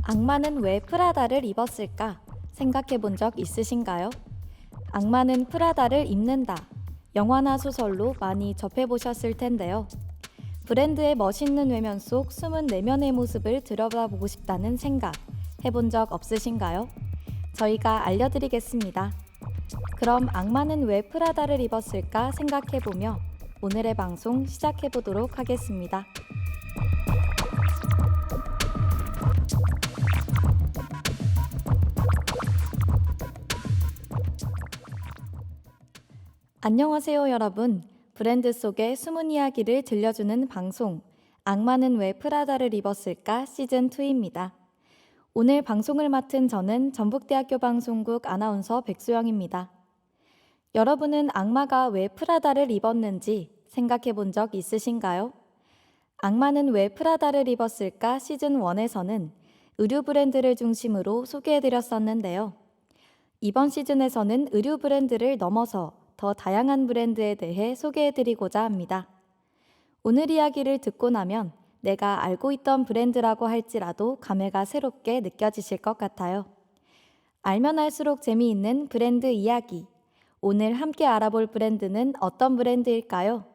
악마는 왜 프라다를 입었을까? 생각해 본 적 있으신가요? 악마는 프라다를 입는다. 영화나 소설로 많이 접해보셨을 텐데요. 브랜드의 멋있는 외면 속 숨은 내면의 모습을 들여다보고 싶다는 생각 해본 적 없으신가요? 저희가 알려드리겠습니다. 그럼 악마는 왜 프라다를 입었을까 생각해보며 오늘의 방송 시작해보도록 하겠습니다. 안녕하세요, 여러분. 브랜드 속의 숨은 이야기를 들려주는 방송 악마는 왜 프라다를 입었을까 시즌2입니다. 오늘 방송을 맡은 저는 전북대학교 방송국 아나운서 백수영입니다. 여러분은 악마가 왜 프라다를 입었는지 생각해 본 적 있으신가요? 악마는 왜 프라다를 입었을까 시즌1에서는 의류 브랜드를 중심으로 소개해 드렸었는데요. 이번 시즌에서는 의류 브랜드를 넘어서 더 다양한 브랜드에 대해 소개해드리고자 합니다. 오늘 이야기를 듣고 나면 내가 알고 있던 브랜드라고 할지라도 감회가 새롭게 느껴지실 것 같아요. 알면 알수록 재미있는 브랜드 이야기. 오늘 함께 알아볼 브랜드는 어떤 브랜드일까요?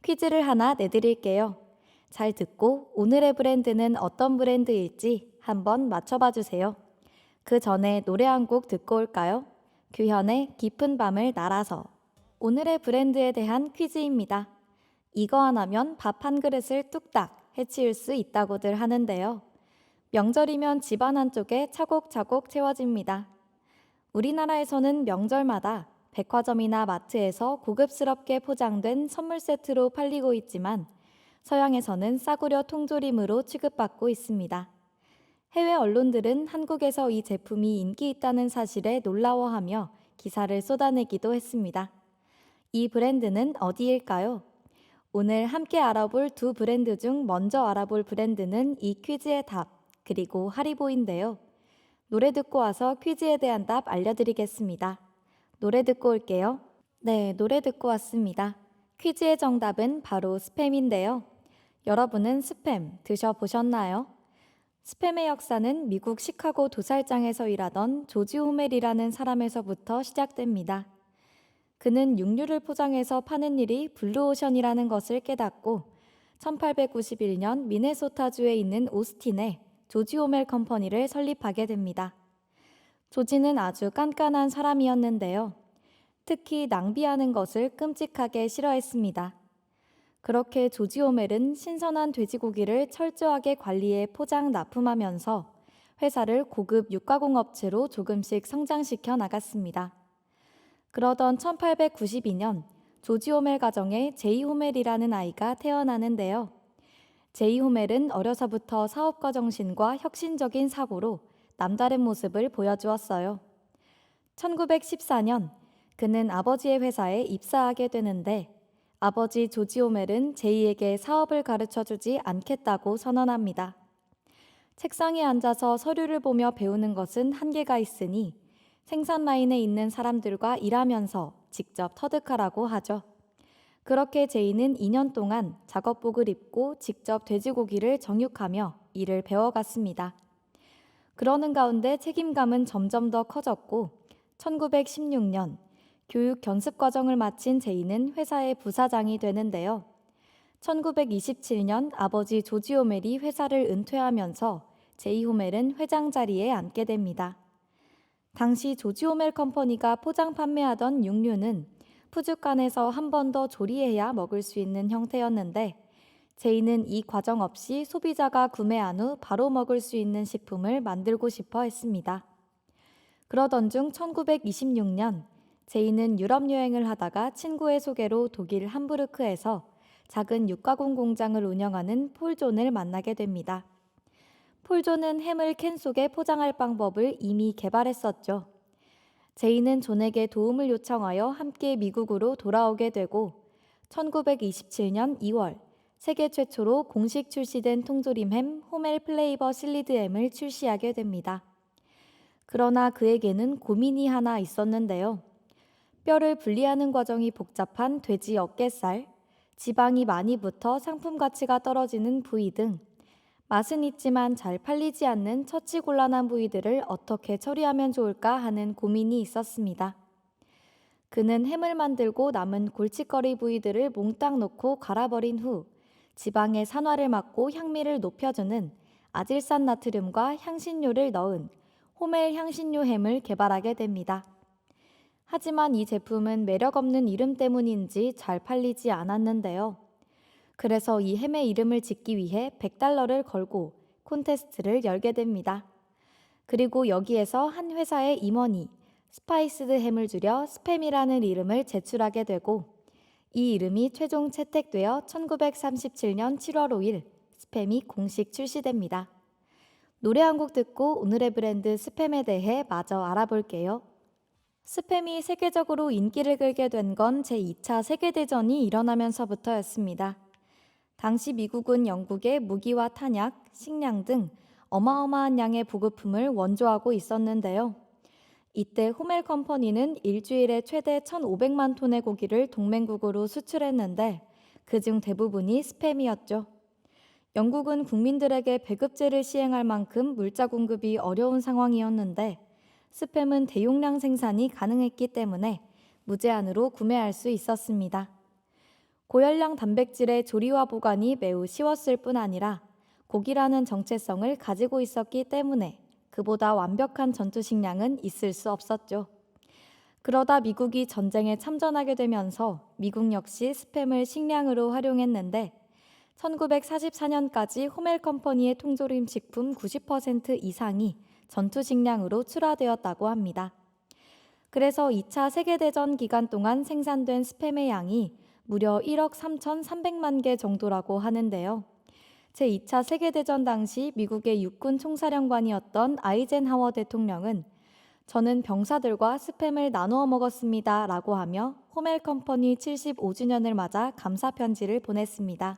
퀴즈를 하나 내드릴게요. 잘 듣고 오늘의 브랜드는 어떤 브랜드일지 한번 맞춰봐 주세요. 그 전에 노래 한 곡 듣고 올까요? 규현의 깊은 밤을 날아서. 오늘의 브랜드에 대한 퀴즈입니다. 이거 하나면 밥 한 그릇을 뚝딱 해치울 수 있다고들 하는데요. 명절이면 집안 한쪽에 차곡차곡 채워집니다. 우리나라에서는 명절마다 백화점이나 마트에서 고급스럽게 포장된 선물 세트로 팔리고 있지만 서양에서는 싸구려 통조림으로 취급받고 있습니다. 해외 언론들은 한국에서 이 제품이 인기 있다는 사실에 놀라워하며 기사를 쏟아내기도 했습니다. 이 브랜드는 어디일까요? 오늘 함께 알아볼 두 브랜드 중 먼저 알아볼 브랜드는 이 퀴즈의 답, 그리고 하리보인데요. 노래 듣고 와서 퀴즈에 대한 답 알려드리겠습니다. 노래 듣고 올게요. 네, 노래 듣고 왔습니다. 퀴즈의 정답은 바로 스팸인데요. 여러분은 스팸 드셔보셨나요? 스팸의 역사는 미국 시카고 도살장에서 일하던 조지 호멜이라는 사람에서부터 시작됩니다. 그는 육류를 포장해서 파는 일이 블루오션이라는 것을 깨닫고 1891년 미네소타주에 있는 오스틴에 조지 호멜 컴퍼니를 설립하게 됩니다. 조지는 아주 깐깐한 사람이었는데요. 특히 낭비하는 것을 끔찍하게 싫어했습니다. 그렇게 조지 호멜은 신선한 돼지고기를 철저하게 관리해 포장 납품하면서 회사를 고급 육가공업체로 조금씩 성장시켜 나갔습니다. 그러던 1892년 조지 호멜 가정에 제이 호멜이라는 아이가 태어나는데요. 제이 호멜은 어려서부터 사업가 정신과 혁신적인 사고로 남다른 모습을 보여주었어요. 1914년 그는 아버지의 회사에 입사하게 되는데 아버지 조지 호멜은 제이에게 사업을 가르쳐주지 않겠다고 선언합니다. 책상에 앉아서 서류를 보며 배우는 것은 한계가 있으니 생산 라인에 있는 사람들과 일하면서 직접 터득하라고 하죠. 그렇게 제이는 2년 동안 작업복을 입고 직접 돼지고기를 정육하며 일을 배워갔습니다. 그러는 가운데 책임감은 점점 더 커졌고 1916년 교육 견습 과정을 마친 제이는 회사의 부사장이 되는데요. 1927년 아버지 조지 호멜이 회사를 은퇴하면서 제이 호멜은 회장 자리에 앉게 됩니다. 당시 조지 호멜 컴퍼니가 포장 판매하던 육류는 푸주간에서 한 번 더 조리해야 먹을 수 있는 형태였는데 제이는 이 과정 없이 소비자가 구매한 후 바로 먹을 수 있는 식품을 만들고 싶어 했습니다. 그러던 중 1926년 제이는 유럽 여행을 하다가 친구의 소개로 독일 함부르크에서 작은 육가공 공장을 운영하는 폴존을 만나게 됩니다. 폴존은 햄을 캔 속에 포장할 방법을 이미 개발했었죠. 제이는 존에게 도움을 요청하여 함께 미국으로 돌아오게 되고 1927년 2월 세계 최초로 공식 출시된 통조림 햄 호멜 플레이버 실리드 햄을 출시하게 됩니다. 그러나 그에게는 고민이 하나 있었는데요. 뼈를 분리하는 과정이 복잡한 돼지 어깨살, 지방이 많이 붙어 상품 가치가 떨어지는 부위 등 맛은 있지만 잘 팔리지 않는 처치곤란한 부위들을 어떻게 처리하면 좋을까 하는 고민이 있었습니다. 그는 햄을 만들고 남은 골칫거리 부위들을 몽땅 넣고 갈아버린 후 지방의 산화를 막고 향미를 높여주는 아질산 나트륨과 향신료를 넣은 호멜 향신료 햄을 개발하게 됩니다. 하지만 이 제품은 매력 없는 이름 때문인지 잘 팔리지 않았는데요. 그래서 이 햄의 이름을 짓기 위해 $100를 걸고 콘테스트를 열게 됩니다. 그리고 여기에서 한 회사의 임원이 스파이스드 햄을 줄여 스팸이라는 이름을 제출하게 되고 이 이름이 최종 채택되어 1937년 7월 5일 스팸이 공식 출시됩니다. 노래 한 곡 듣고 오늘의 브랜드 스팸에 대해 마저 알아볼게요. 스팸이 세계적으로 인기를 끌게 된 건 제2차 세계대전이 일어나면서부터였습니다. 당시 미국은 영국의 무기와 탄약, 식량 등 어마어마한 양의 보급품을 원조하고 있었는데요. 이때 호멜 컴퍼니는 일주일에 최대 1,500만 톤의 고기를 동맹국으로 수출했는데 그중 대부분이 스팸이었죠. 영국은 국민들에게 배급제를 시행할 만큼 물자 공급이 어려운 상황이었는데 스팸은 대용량 생산이 가능했기 때문에 무제한으로 구매할 수 있었습니다. 고열량 단백질의 조리와 보관이 매우 쉬웠을 뿐 아니라 고기라는 정체성을 가지고 있었기 때문에 그보다 완벽한 전투 식량은 있을 수 없었죠. 그러다 미국이 전쟁에 참전하게 되면서 미국 역시 스팸을 식량으로 활용했는데 1944년까지 호멜 컴퍼니의 통조림 식품 90% 이상이 전투 식량으로 출하되었다고 합니다. 그래서 2차 세계대전 기간 동안 생산된 스팸의 양이 무려 1억 3,300만 개 정도라고 하는데요. 제2차 세계대전 당시 미국의 육군 총사령관이었던 아이젠하워 대통령은 저는 병사들과 스팸을 나누어 먹었습니다 라고 하며 호멜 컴퍼니 75주년을 맞아 감사 편지를 보냈습니다.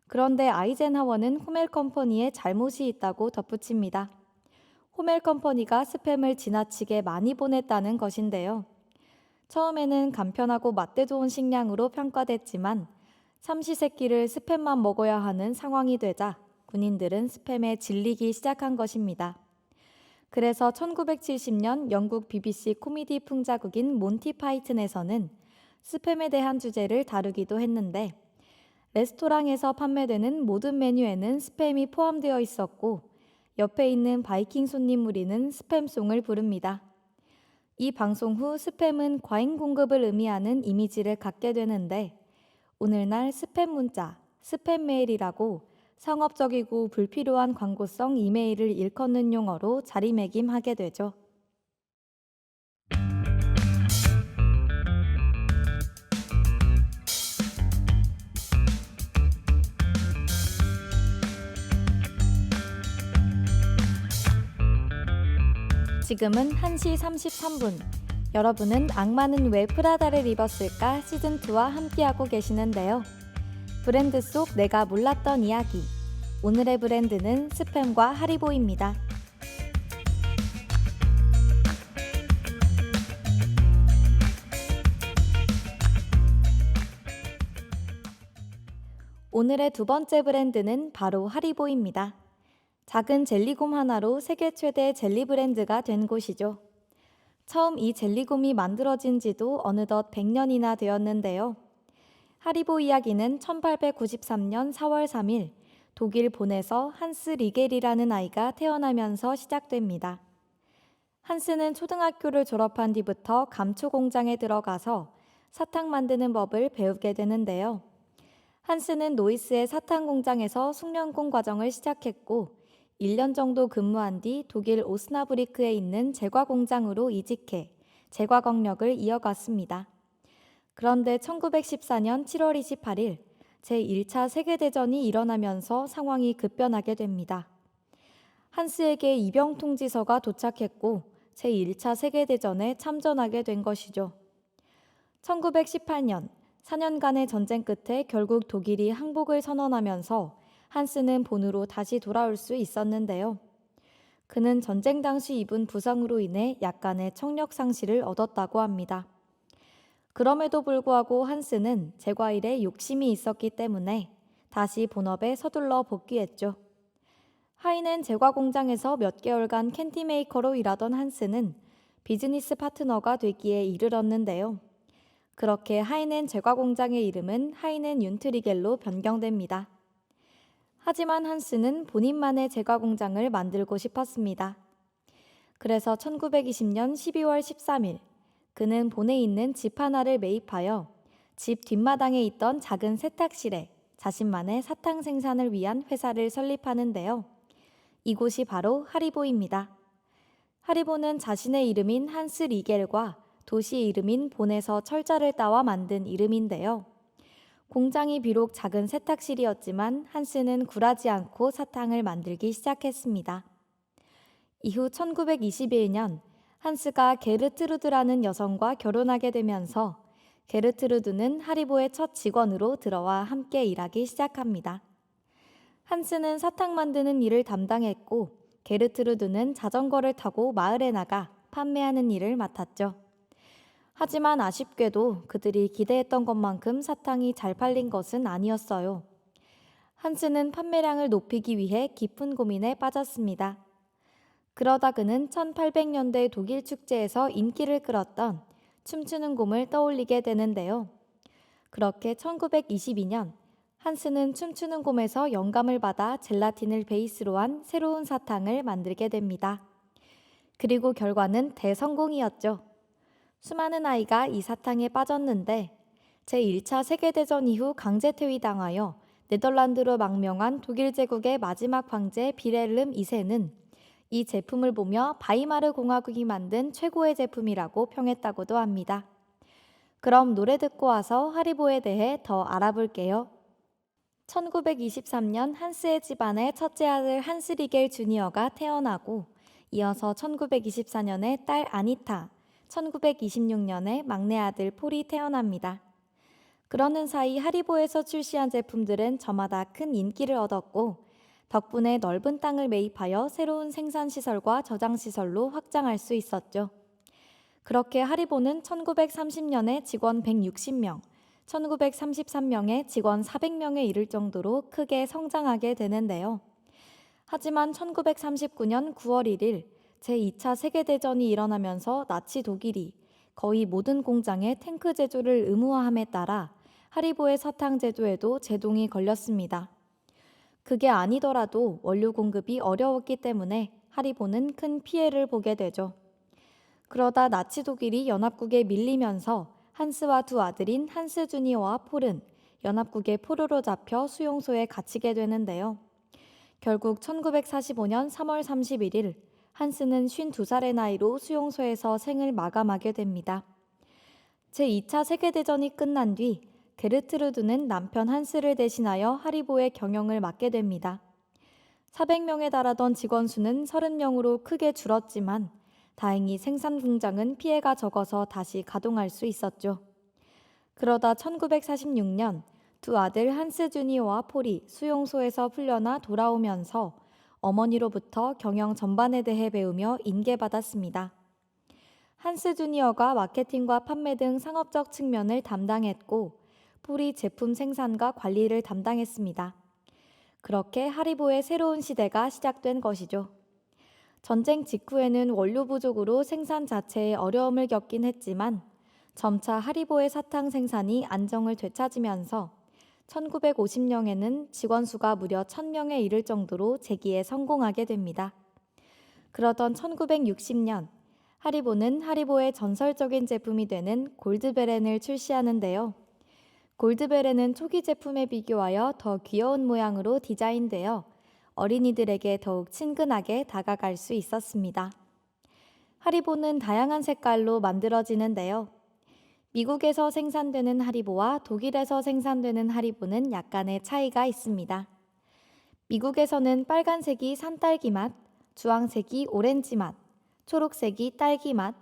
그런데 아이젠하워는 호멜 컴퍼니에 잘못이 있다고 덧붙입니다. 호멜 컴퍼니가 스팸을 지나치게 많이 보냈다는 것인데요. 처음에는 간편하고 맛대 좋은 식량으로 평가됐지만 삼시세끼를 스팸만 먹어야 하는 상황이 되자 군인들은 스팸에 질리기 시작한 것입니다. 그래서 1970년 영국 BBC 코미디 풍자극인 몬티 파이튼에서는 스팸에 대한 주제를 다루기도 했는데 레스토랑에서 판매되는 모든 메뉴에는 스팸이 포함되어 있었고 옆에 있는 바이킹 손님 무리는 스팸송을 부릅니다. 이 방송 후 스팸은 과잉 공급을 의미하는 이미지를 갖게 되는데 오늘날 스팸 문자, 스팸 메일이라고 상업적이고 불필요한 광고성 이메일을 일컫는 용어로 자리매김하게 되죠. 지금은 1시 33분. 여러분은 악마는 왜 프라다를 입었을까 시즌2와 함께하고 계시는데요. 브랜드 속 내가 몰랐던 이야기. 오늘의 브랜드는 스팸과 하리보입니다. 오늘의 두 번째 브랜드는 바로 하리보입니다. 작은 젤리곰 하나로 세계 최대 젤리 브랜드가 된 곳이죠. 처음 이 젤리곰이 만들어진 지도 어느덧 100년이나 되었는데요. 하리보 이야기는 1893년 4월 3일 독일 본에서 한스 리겔이라는 아이가 태어나면서 시작됩니다. 한스는 초등학교를 졸업한 뒤부터 감초 공장에 들어가서 사탕 만드는 법을 배우게 되는데요. 한스는 노이스의 사탕 공장에서 숙련공 과정을 시작했고 1년 정도 근무한 뒤 독일 오스나브리크에 있는 제과 공장으로 이직해 제과 경력을 이어갔습니다. 그런데 1914년 7월 28일 제1차 세계대전이 일어나면서 상황이 급변하게 됩니다. 한스에게 입영 통지서가 도착했고 제1차 세계대전에 참전하게 된 것이죠. 1918년 4년간의 전쟁 끝에 결국 독일이 항복을 선언하면서 한스는 본으로 다시 돌아올 수 있었는데요. 그는 전쟁 당시 입은 부상으로 인해 약간의 청력 상실을 얻었다고 합니다. 그럼에도 불구하고 한스는 제과일에 욕심이 있었기 때문에 다시 본업에 서둘러 복귀했죠. 하이넨 제과 공장에서 몇 개월간 캔디 메이커로 일하던 한스는 비즈니스 파트너가 되기에 이르렀는데요. 그렇게 하이넨 제과 공장의 이름은 하이넨 윤트리겔로 변경됩니다. 하지만 한스는 본인만의 제과 공장을 만들고 싶었습니다. 그래서 1920년 12월 13일, 그는 본에 있는 집 하나를 매입하여 집 뒷마당에 있던 작은 세탁실에 자신만의 사탕 생산을 위한 회사를 설립하는데요. 이곳이 바로 하리보입니다. 하리보는 자신의 이름인 한스 리겔과 도시 이름인 본에서 철자를 따와 만든 이름인데요. 공장이 비록 작은 세탁실이었지만 한스는 굴하지 않고 사탕을 만들기 시작했습니다. 이후 1921년 한스가 게르트루드라는 여성과 결혼하게 되면서 게르트루드는 하리보의 첫 직원으로 들어와 함께 일하기 시작합니다. 한스는 사탕 만드는 일을 담당했고 게르트루드는 자전거를 타고 마을에 나가 판매하는 일을 맡았죠. 하지만 아쉽게도 그들이 기대했던 것만큼 사탕이 잘 팔린 것은 아니었어요. 한스는 판매량을 높이기 위해 깊은 고민에 빠졌습니다. 그러다 그는 1800년대 독일 축제에서 인기를 끌었던 춤추는 곰을 떠올리게 되는데요. 그렇게 1922년 한스는 춤추는 곰에서 영감을 받아 젤라틴을 베이스로 한 새로운 사탕을 만들게 됩니다. 그리고 결과는 대성공이었죠. 수많은 아이가 이 사탕에 빠졌는데 제1차 세계대전 이후 강제 퇴위당하여 네덜란드로 망명한 독일 제국의 마지막 황제 빌헬름 2세는 이 제품을 보며 바이마르 공화국이 만든 최고의 제품이라고 평했다고도 합니다. 그럼 노래 듣고 와서 하리보에 대해 더 알아볼게요. 1923년 한스의 집안에 첫째 아들 한스 리겔 주니어가 태어나고 이어서 1924년에 딸 아니타, 1926년에 막내 아들 폴이 태어납니다. 그러는 사이 하리보에서 출시한 제품들은 저마다 큰 인기를 얻었고 덕분에 넓은 땅을 매입하여 새로운 생산시설과 저장시설로 확장할 수 있었죠. 그렇게 하리보는 1930년에 직원 160명, 1933년에 직원 400명에 이를 정도로 크게 성장하게 되는데요. 하지만 1939년 9월 1일 제2차 세계대전이 일어나면서 나치 독일이 거의 모든 공장에 탱크 제조를 의무화함에 따라 하리보의 사탕 제조에도 제동이 걸렸습니다. 그게 아니더라도 원료 공급이 어려웠기 때문에 하리보는 큰 피해를 보게 되죠. 그러다 나치 독일이 연합국에 밀리면서 한스와 두 아들인 한스 주니어와 폴은 연합국의 포로로 잡혀 수용소에 갇히게 되는데요. 결국 1945년 3월 31일 한스는 52살의 나이로 수용소에서 생을 마감하게 됩니다. 제2차 세계대전이 끝난 뒤 게르트루드는 남편 한스를 대신하여 하리보의 경영을 맡게 됩니다. 400명에 달하던 직원 수는 30명으로 크게 줄었지만 다행히 생산 공장은 피해가 적어서 다시 가동할 수 있었죠. 그러다 1946년 두 아들 한스 주니어와 폴이 수용소에서 풀려나 돌아오면서 어머니로부터 경영 전반에 대해 배우며 인계받았습니다. 한스 주니어가 마케팅과 판매 등 상업적 측면을 담당했고 폴이 제품 생산과 관리를 담당했습니다. 그렇게 하리보의 새로운 시대가 시작된 것이죠. 전쟁 직후에는 원료 부족으로 생산 자체에 어려움을 겪긴 했지만 점차 하리보의 사탕 생산이 안정을 되찾으면서 1950년에는 직원 수가 무려 1000명에 이를 정도로 재기에 성공하게 됩니다. 그러던 1960년 하리보는 하리보의 전설적인 제품이 되는 골드베렌을 출시하는데요. 골드베렌은 초기 제품에 비교하여 더 귀여운 모양으로 디자인되어 어린이들에게 더욱 친근하게 다가갈 수 있었습니다. 하리보는 다양한 색깔로 만들어지는데요. 미국에서 생산되는 하리보와 독일에서 생산되는 하리보는 약간의 차이가 있습니다. 미국에서는 빨간색이 산딸기 맛, 주황색이 오렌지 맛, 초록색이 딸기 맛,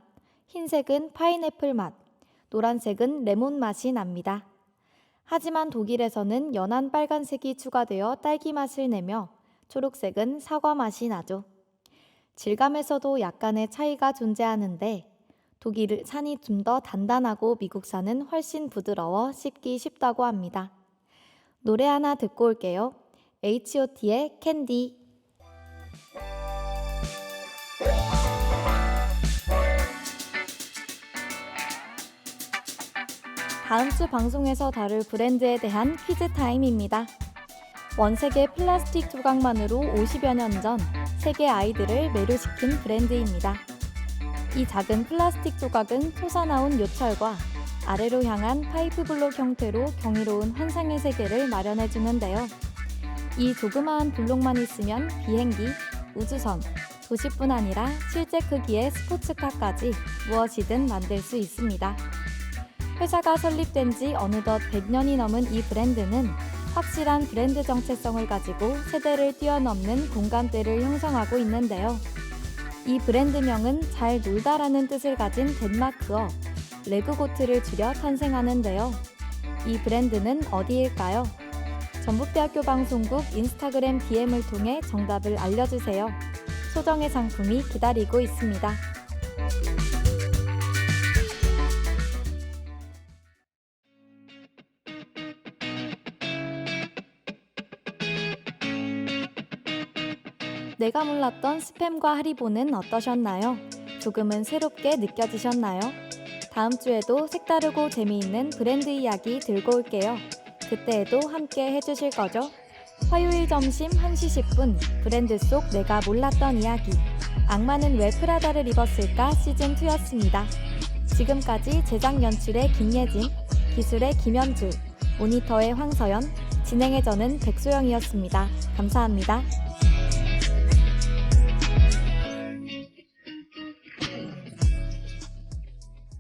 흰색은 파인애플 맛, 노란색은 레몬 맛이 납니다. 하지만 독일에서는 연한 빨간색이 추가되어 딸기 맛을 내며 초록색은 사과 맛이 나죠. 질감에서도 약간의 차이가 존재하는데 독일산이 좀 더 단단하고 미국산은 훨씬 부드러워 씹기 쉽다고 합니다. 노래 하나 듣고 올게요. H.O.T의 캔디. 다음 주 방송에서 다룰 브랜드에 대한 퀴즈 타임입니다. 원세계 플라스틱 조각만으로 50여 년 전 세계 아이들을 매료시킨 브랜드입니다. 이 작은 플라스틱 조각은 솟아나온 요철과 아래로 향한 파이프 블록 형태로 경이로운 환상의 세계를 마련해 주는데요. 이 조그마한 블록만 있으면 비행기, 우주선, 도시뿐 아니라 실제 크기의 스포츠카까지 무엇이든 만들 수 있습니다. 회사가 설립된 지 어느덧 100년이 넘은 이 브랜드는 확실한 브랜드 정체성을 가지고 세대를 뛰어넘는 공감대를 형성하고 있는데요. 이 브랜드명은 잘 놀다라는 뜻을 가진 덴마크어 레그고트를 줄여 탄생하는데요. 이 브랜드는 어디일까요? 전북대학교 방송국 인스타그램 DM을 통해 정답을 알려주세요. 소정의 상품이 기다리고 있습니다. 내가 몰랐던 스팸과 하리보는 어떠셨나요? 조금은 새롭게 느껴지셨나요? 다음 주에도 색다르고 재미있는 브랜드 이야기 들고 올게요. 그때에도 함께 해주실 거죠? 화요일 점심 1시 10분 브랜드 속 내가 몰랐던 이야기 악마는 왜 프라다를 입었을까 시즌2였습니다. 지금까지 제작 연출의 김예진, 기술의 김현주, 모니터의 황서연, 진행의 저는 백소영이었습니다. 감사합니다.